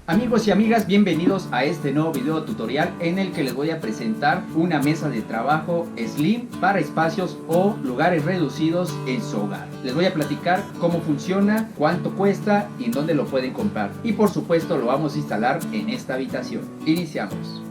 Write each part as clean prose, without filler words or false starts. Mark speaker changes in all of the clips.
Speaker 1: Amigos y amigas, bienvenidos a este nuevo video tutorial en el que les voy a presentar una mesa de trabajo slim para espacios o lugares reducidos en su hogar. Les voy a platicar cómo funciona, cuánto cuesta y en dónde lo pueden comprar. Y por supuesto lo vamos a instalar en esta habitación. Iniciamos.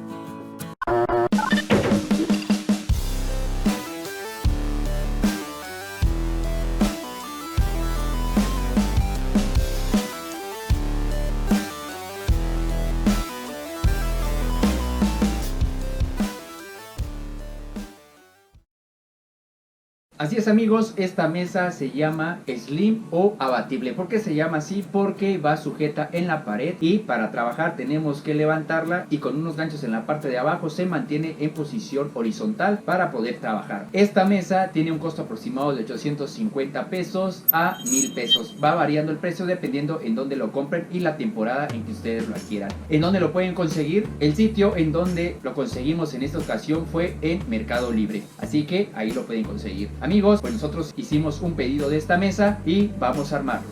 Speaker 1: Así es amigos, esta mesa se llama slim o abatible. ¿Por qué se llama así? Porque va sujeta en la pared y para trabajar tenemos que levantarla y con unos ganchos en la parte de abajo se mantiene en posición horizontal para poder trabajar. Esta mesa tiene un costo aproximado de 850 pesos a 1000 pesos. Va variando el precio dependiendo en dónde lo compren y la temporada en que ustedes lo adquieran. ¿En dónde lo pueden conseguir? El sitio en donde lo conseguimos en esta ocasión fue en Mercado Libre. Así que ahí lo pueden conseguir. Amigos, pues nosotros hicimos un pedido de esta mesa y vamos a armarlo.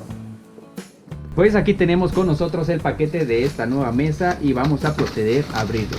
Speaker 1: Pues aquí tenemos con nosotros el paquete de esta nueva mesa y vamos a proceder a abrirlo.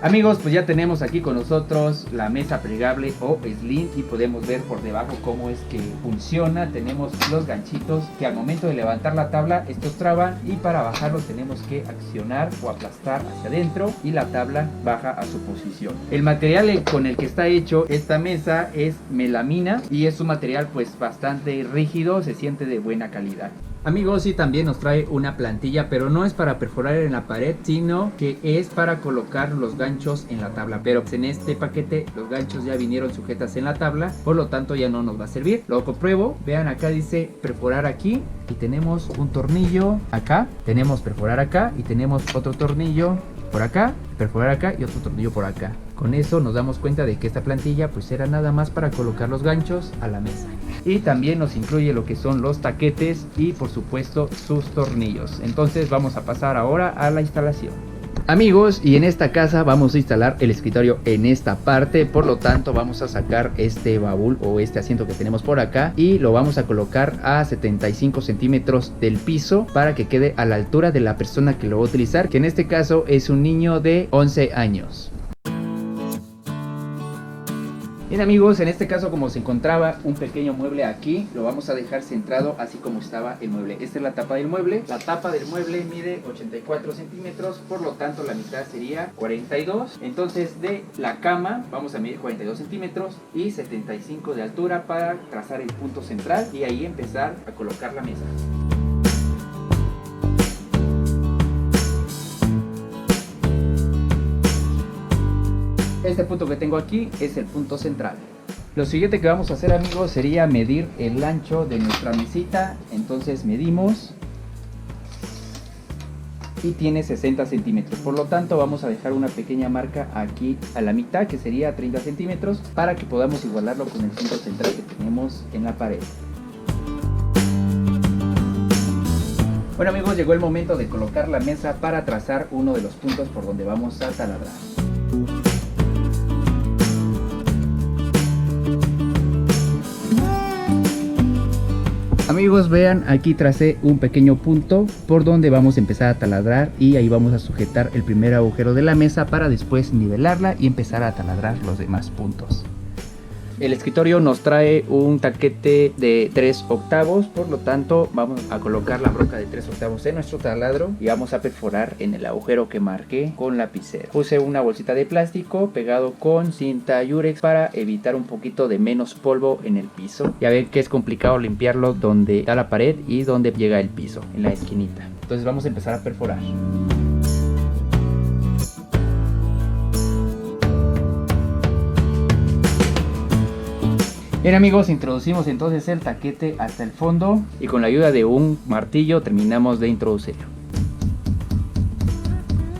Speaker 1: Amigos, pues ya tenemos aquí con nosotros la mesa plegable o slim y podemos ver por debajo cómo es que funciona. Tenemos los ganchitos que al momento de levantar la tabla estos traban y para bajarlos tenemos que accionar o aplastar hacia adentro y la tabla baja a su posición. El material con el que está hecho esta mesa es melamina y es un material pues bastante rígido, se siente de buena calidad. Amigos, y también nos trae una plantilla, pero no es para perforar en la pared, sino que es para colocar los ganchos en la tabla. Pero en este paquete los ganchos ya vinieron sujetas en la tabla, por lo tanto ya no nos va a servir. Lo compruebo, vean acá dice perforar aquí y tenemos un tornillo acá, tenemos perforar acá y tenemos otro tornillo por acá, perforar acá y otro tornillo por acá. Con eso nos damos cuenta de que esta plantilla pues era nada más para colocar los ganchos a la mesa. Y también nos incluye lo que son los taquetes y por supuesto sus tornillos. Entonces vamos a pasar ahora a la instalación. Amigos, y en esta casa vamos a instalar el escritorio en esta parte, por lo tanto vamos a sacar este baúl o este asiento que tenemos por acá y lo vamos a colocar a 75 centímetros del piso para que quede a la altura de la persona que lo va a utilizar, que en este caso es un niño de 11 años. Bien amigos, en este caso como se encontraba un pequeño mueble aquí, lo vamos a dejar centrado así como estaba el mueble. Esta es la tapa del mueble. La tapa del mueble mide 84 centímetros, por lo tanto la mitad sería 42. Entonces de la cama vamos a medir 42 centímetros y 75 de altura para trazar el punto central y ahí empezar a colocar la mesa. Este punto que tengo aquí es el punto central. Lo siguiente que vamos a hacer amigos sería medir el ancho de nuestra mesita. Entonces medimos y tiene 60 centímetros. Por lo tanto vamos a dejar una pequeña marca aquí a la mitad que sería 30 centímetros para que podamos igualarlo con el punto central que tenemos en la pared. Bueno amigos, llegó el momento de colocar la mesa para trazar uno de los puntos por donde vamos a taladrar. Amigos, vean, aquí tracé un pequeño punto por donde vamos a empezar a taladrar y ahí vamos a sujetar el primer agujero de la mesa para después nivelarla y empezar a taladrar los demás puntos. El escritorio nos trae un taquete de 3 octavos, por lo tanto vamos a colocar la broca de 3 octavos en nuestro taladro y vamos a perforar en el agujero que marqué con lapicero. Puse una bolsita de plástico pegado con cinta Yurex para evitar un poquito de menos polvo en el piso. Ya ven que es complicado limpiarlo donde está la pared y donde llega el piso, en la esquinita. Entonces vamos a empezar a perforar. Bien amigos, introducimos entonces el taquete hasta el fondo y con la ayuda de un martillo terminamos de introducirlo.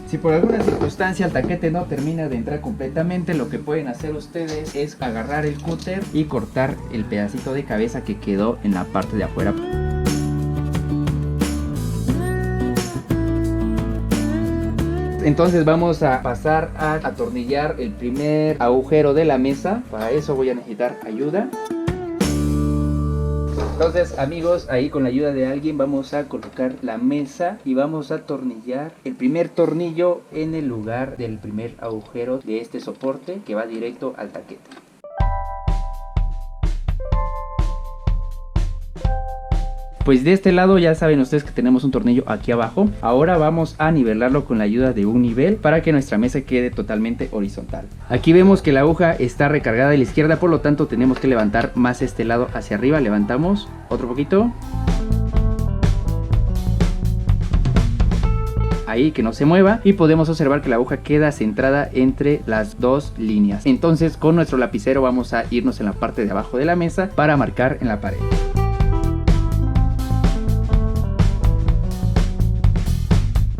Speaker 1: Si por alguna circunstancia el taquete no termina de entrar completamente, lo que pueden hacer ustedes es agarrar el cúter y cortar el pedacito de cabeza que quedó en la parte de afuera. Entonces vamos a pasar a atornillar el primer agujero de la mesa. Para eso voy a necesitar ayuda. Entonces, amigos, ahí con la ayuda de alguien vamos a colocar la mesa y vamos a atornillar el primer tornillo en el lugar del primer agujero de este soporte que va directo al taquete. Pues de este lado ya saben ustedes que tenemos un tornillo aquí abajo. Ahora vamos a nivelarlo con la ayuda de un nivel para que nuestra mesa quede totalmente horizontal. Aquí vemos que la aguja está recargada de la izquierda, por lo tanto tenemos que levantar más este lado hacia arriba. Levantamos otro poquito. Ahí, que no se mueva, y podemos observar que la aguja queda centrada entre las dos líneas. Entonces con nuestro lapicero vamos a irnos en la parte de abajo de la mesa para marcar en la pared.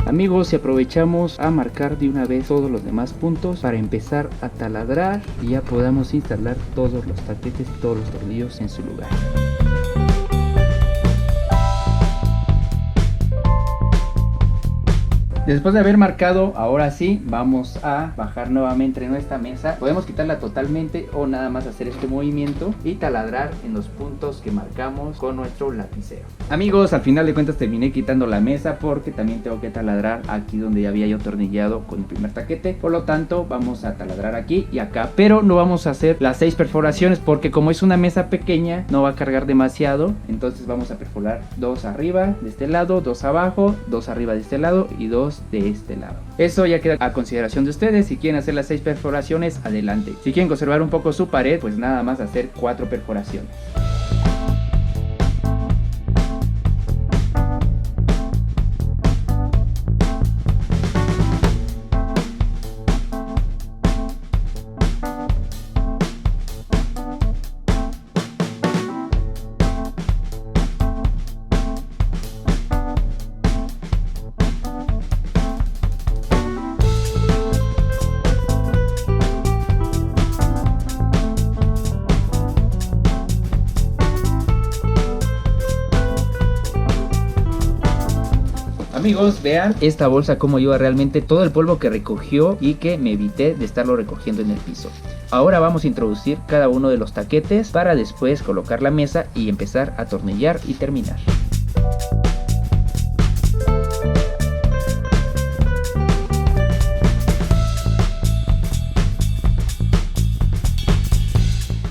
Speaker 1: Amigos, si aprovechamos a marcar de una vez todos los demás puntos para empezar a taladrar y ya podamos instalar todos los taquetes y todos los tornillos en su lugar. Después de haber marcado, ahora sí, vamos a bajar nuevamente nuestra mesa. Podemos quitarla totalmente o nada más hacer este movimiento y taladrar en los puntos que marcamos con nuestro lapicero. Amigos, al final de cuentas terminé quitando la mesa porque también tengo que taladrar aquí donde ya había yo atornillado con el primer taquete. Por lo tanto, vamos a taladrar aquí y acá. Pero no vamos a hacer las 6 perforaciones porque como es una mesa pequeña, no va a cargar demasiado. Entonces vamos a perforar 2 arriba de este lado, 2 abajo, 2 arriba de este lado y 2 de este lado. Eso ya queda a consideración de ustedes. Si quieren hacer las 6 perforaciones, adelante. Si quieren conservar un poco su pared, pues nada más hacer 4 perforaciones. Amigos, vean esta bolsa cómo lleva realmente todo el polvo que recogió y que me evité de estarlo recogiendo en el piso. Ahora vamos a introducir cada uno de los taquetes para después colocar la mesa y empezar a atornillar y terminar.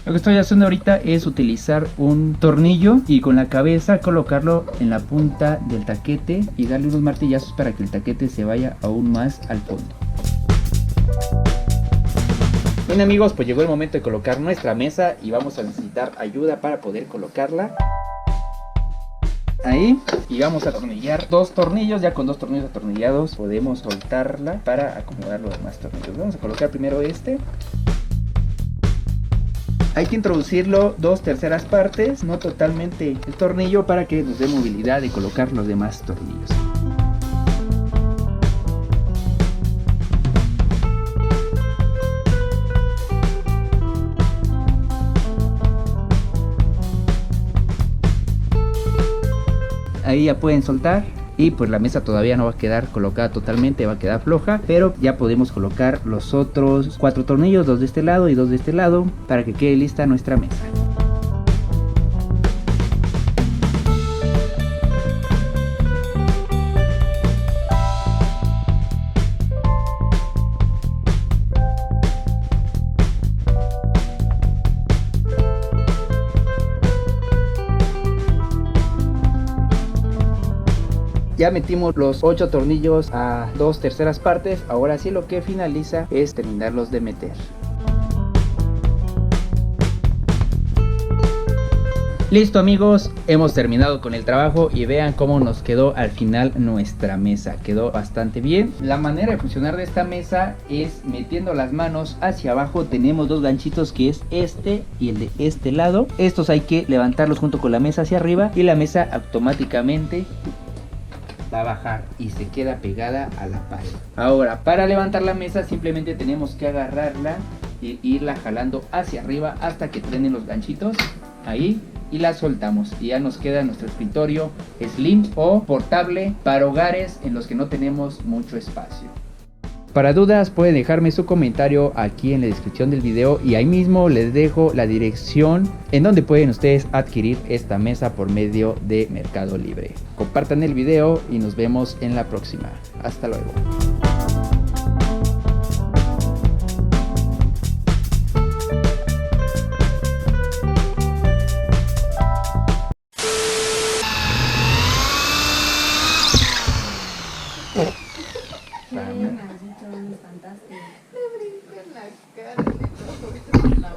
Speaker 1: Lo que estoy haciendo ahorita es utilizar un tornillo y con la cabeza colocarlo en la punta del taquete y darle unos martillazos para que el taquete se vaya aún más al fondo. Bien amigos, pues llegó el momento de colocar nuestra mesa y vamos a necesitar ayuda para poder colocarla. Ahí, y vamos a atornillar 2 tornillos. Ya con 2 tornillos atornillados podemos soltarla para acomodar los demás tornillos. Vamos a colocar primero este. Hay que introducirlo 2/3 partes, no totalmente el tornillo, para que nos dé movilidad de colocar los demás tornillos. Ahí ya pueden soltar. Y pues la mesa todavía no va a quedar colocada totalmente, va a quedar floja, pero ya podemos colocar los otros 4 tornillos, 2 de este lado y 2 de este lado, para que quede lista nuestra mesa. Ya metimos los 8 tornillos a 2/3 partes. Ahora sí lo que finaliza es terminarlos de meter. Listo amigos, hemos terminado con el trabajo y vean cómo nos quedó al final nuestra mesa. Quedó bastante bien. La manera de funcionar de esta mesa es metiendo las manos hacia abajo. Tenemos 2 ganchitos, que es este y el de este lado. Estos hay que levantarlos junto con la mesa hacia arriba y la mesa automáticamente va a bajar y se queda pegada a la pared. Ahora, para levantar la mesa simplemente tenemos que agarrarla e irla jalando hacia arriba hasta que truenen los ganchitos. Ahí. Y la soltamos y ya nos queda nuestro escritorio slim o portable para hogares en los que no tenemos mucho espacio. Para dudas pueden dejarme su comentario aquí en la descripción del video y ahí mismo les dejo la dirección en donde pueden ustedes adquirir esta mesa por medio de Mercado Libre. Compartan el video y nos vemos en la próxima. Hasta luego.
Speaker 2: Fantástico. Me brincó en la cara.